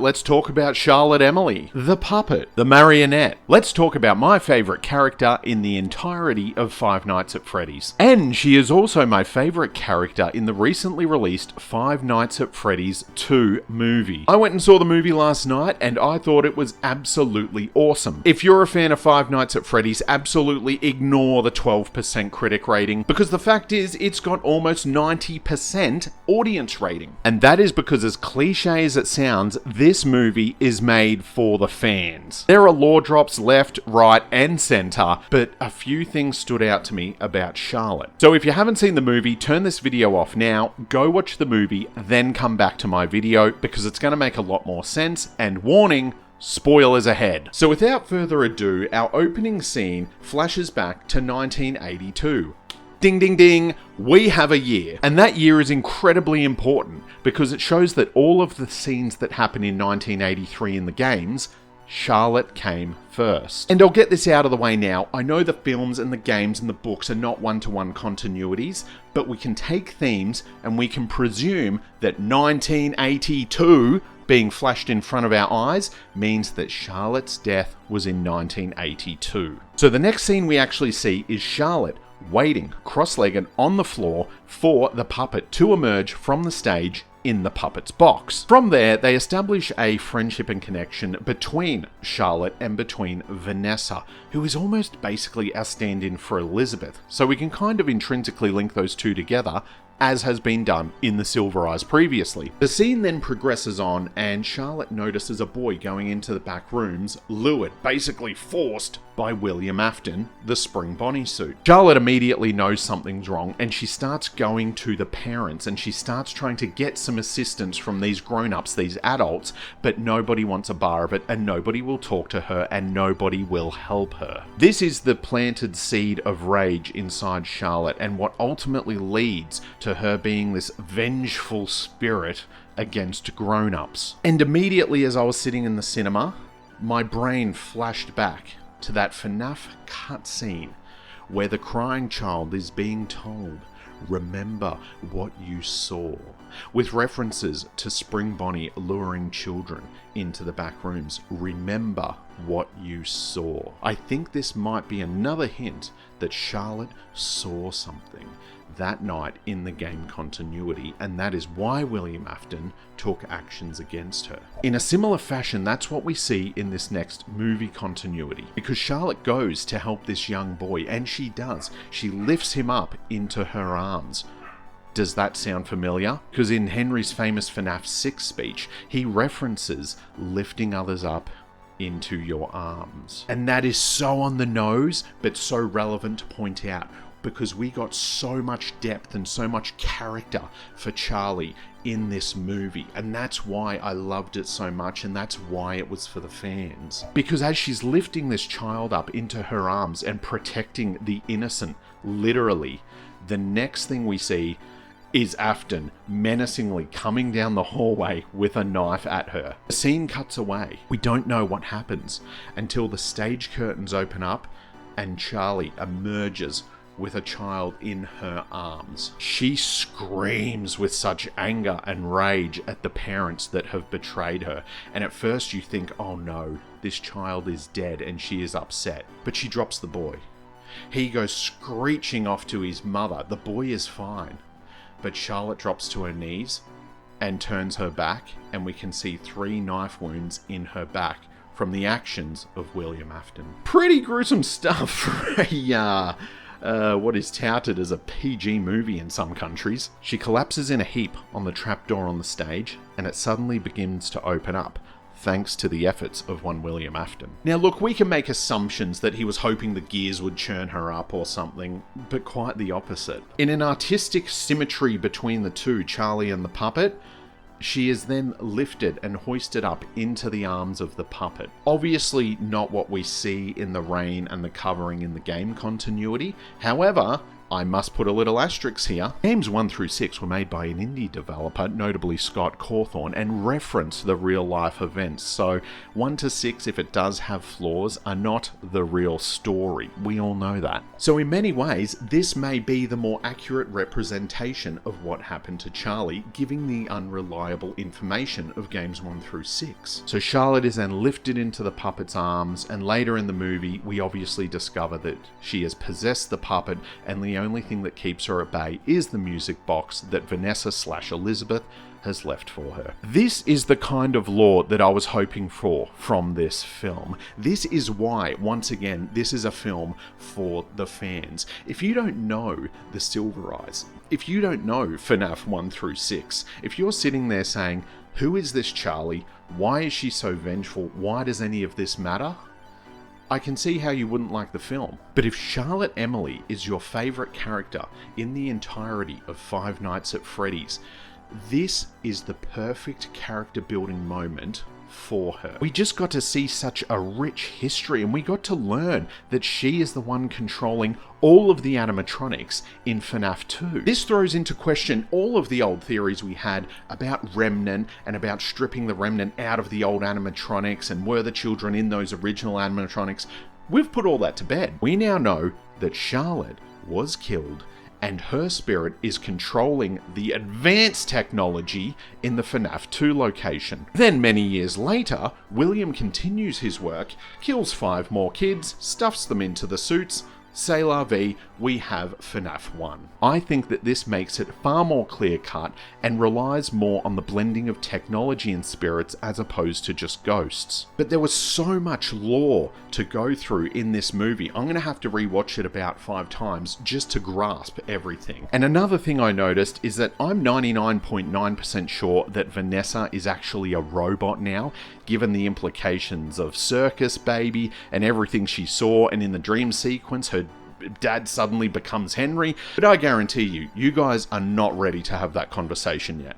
Let's talk about Charlote Emily, the puppet, the marionette. Let's talk about my favourite character in the entirety of Five Nights at Freddy's. And she is also my favourite character in the recently released Five Nights at Freddy's 2 movie. I went and saw the movie last night and I thought it was absolutely awesome. If you're a fan of Five Nights at Freddy's, absolutely ignore the 12% critic rating, because the fact is it's got almost 90% audience rating. And that is because, as cliche as it sounds, this movie is made for the fans. There are lore drops left, right, and center, but a few things stood out to me about Charlotte. So if you haven't seen the movie, turn this video off now, go watch the movie, then come back to my video, because it's going to make a lot more sense, and warning, spoilers ahead. So without further ado, our opening scene flashes back to 1982. Ding, ding, ding, we have a year. And that year is incredibly important because it shows that all of the scenes that happen in 1983 in the games, Charlotte came first. And I'll get this out of the way now. I know the films and the games and the books are not one-to-one continuities, but we can take themes and we can presume that 1982 being flashed in front of our eyes means that Charlotte's death was in 1982. So the next scene we actually see is Charlotte waiting cross-legged on the floor for the puppet to emerge from the stage in the puppet's box. From there, they establish a friendship and connection between Charlotte and between Vanessa, who is almost basically our stand-in for Elizabeth. So we can kind of intrinsically link those two together, as has been done in the Silver Eyes previously. The scene then progresses on and Charlotte notices a boy going into the back rooms, lured, basically forced by William Afton, the spring Bonnie suit. Charlotte immediately knows something's wrong and she starts going to the parents and she starts trying to get some assistance from these grown-ups, these adults, but nobody wants a bar of it and nobody will talk to her and nobody will help her. This is the planted seed of rage inside Charlotte and what ultimately leads to her being this vengeful spirit against grown-ups. And immediately as I was sitting in the cinema, my brain flashed back to that FNaF cutscene where the crying child is being told, "Remember what you saw," with references to Spring Bonnie luring children into the back rooms. Remember what you saw. I think this might be another hint that Charlotte saw something that night in the game continuity, and that is why William Afton took actions against her. In a similar fashion, that's what we see in this next movie continuity, because Charlotte goes to help this young boy, and she does. She lifts him up into her arms. Does that sound familiar? Because in Henry's famous FNaF 6 speech, he references lifting others up into your arms. And that is so on the nose, but so relevant to point out, because we got so much depth and so much character for Charlie in this movie, and that's why I loved it so much, and that's why it was for the fans. Because as she's lifting this child up into her arms and protecting the innocent, literally, the next thing we see is Afton menacingly coming down the hallway with a knife at her. The scene cuts away. We don't know what happens until the stage curtains open up and Charlie emerges with a child in her arms. She screams with such anger and rage at the parents that have betrayed her. And at first you think, oh no, this child is dead and she is upset. But she drops the boy. He goes screeching off to his mother. The boy is fine. But Charlotte drops to her knees and turns her back, and we can see 3 knife wounds in her back from the actions of William Afton. Pretty gruesome stuff for what is touted as a PG movie in some countries. She collapses in a heap on the trapdoor on the stage, and it suddenly begins to open up, thanks to the efforts of one William Afton. Now look, we can make assumptions that he was hoping the gears would churn her up or something, but quite the opposite. In an artistic symmetry between the two, Charlie and the puppet, she is then lifted and hoisted up into the arms of the puppet. Obviously not what we see in the rain and the covering in the game continuity. However, I must put a little asterisk here. Games 1 through 6 were made by an indie developer, notably Scott Cawthorne, and reference the real-life events. So 1 to 6, if it does have flaws, are not the real story. We all know that. So in many ways, this may be the more accurate representation of what happened to Charlie, giving the unreliable information of games 1 through 6. So Charlotte is then lifted into the puppet's arms, and later in the movie, we obviously discover that she has possessed the puppet, and the only thing that keeps her at bay is the music box that Vanessa/Elizabeth has left for her. This is the kind of lore that I was hoping for from this film. This is why, once again, this is a film for the fans. If you don't know the Silver Eyes, if you don't know FNaF 1 through 6, if you're sitting there saying, who is this Charlie? Why is she so vengeful? Why does any of this matter? I can see how you wouldn't like the film. But if Charlote Emily is your favourite character in the entirety of Five Nights at Freddy's, this is the perfect character building moment for her. We just got to see such a rich history, and we got to learn that she is the one controlling all of the animatronics in FNaF 2. This throws into question all of the old theories we had about Remnant and about stripping the Remnant out of the old animatronics, and were the children in those original animatronics. We've put all that to bed. We now know that Charlotte was killed, and her spirit is controlling the advanced technology in the FNaF 2 location. Then many years later, William continues his work, kills 5 more kids, stuffs them into the suits. C'est la vie, we have FNaF 1. I think that this makes it far more clear-cut and relies more on the blending of technology and spirits as opposed to just ghosts. But there was so much lore to go through in this movie. I'm going to have to rewatch it about 5 times just to grasp everything. And another thing I noticed is that I'm 99.9% sure that Vanessa is actually a robot now, given the implications of Circus Baby and everything she saw, and in the dream sequence, her dad suddenly becomes Henry. But I guarantee you, you guys are not ready to have that conversation yet.